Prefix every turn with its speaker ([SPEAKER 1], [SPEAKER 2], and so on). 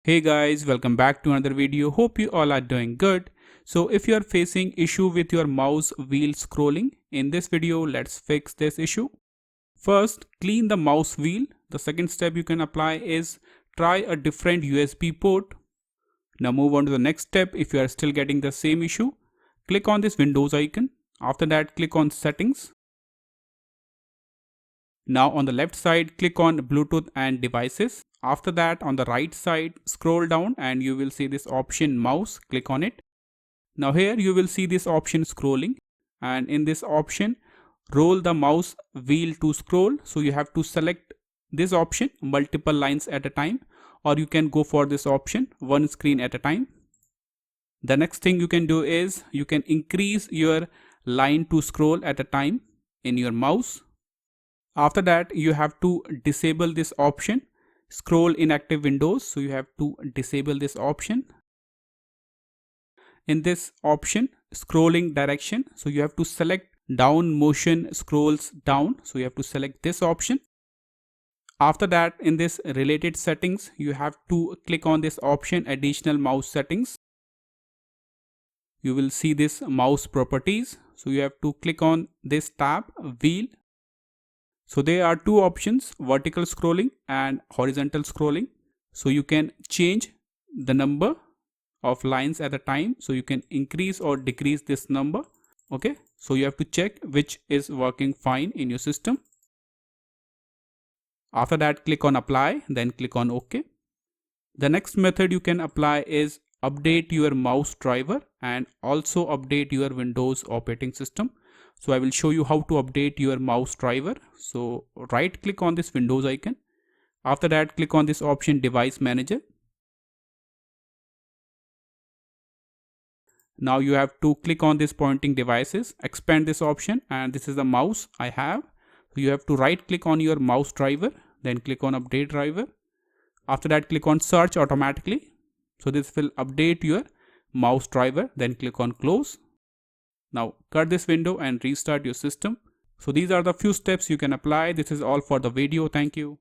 [SPEAKER 1] Hey guys, welcome back to another video. Hope you all are doing good. So if you are facing issue with your mouse wheel scrolling, in this video let's fix this issue. First, clean the mouse wheel. The second step you can apply is try a different USB port. Now move on to the next step. If you are still getting the same issue, click on this Windows icon. After that, click on Settings. Now on the left side, click on Bluetooth and Devices. After that, on the right side, scroll down and you will see this option mouse. Click on it. Now here you will see this option scrolling, and in this option, roll the mouse wheel to scroll. So you have to select this option multiple lines at a time, or you can go for this option one screen at a time. The next thing you can do is you can increase your line to scroll at a time in your mouse. After that, you have to disable this option, scroll inactive windows. So you have to disable this option. In this option, scrolling direction, so you have to select down motion scrolls down. So you have to select this option. After that, in this related settings, you have to click on this option additional mouse settings. You will see this mouse properties. So you have to click on this tab wheel. So there are two options, vertical scrolling and horizontal scrolling. So you can change the number of lines at a time. So you can increase or decrease this number. Okay. So you have to check which is working fine in your system. After that, click on apply, then click on OK. The next method you can apply is update your mouse driver and also update your Windows operating system. So I will show you how to update your mouse driver. So right click on this Windows icon. After that, click on this option Device Manager. Now you have to click on this pointing devices, expand this option, and this is the mouse I have. So you have to right click on your mouse driver, then click on update driver. After that, click on search automatically. So this will update your mouse driver, then click on close. Now cut this window and restart your system. So these are the few steps you can apply. This is all for the video. Thank you.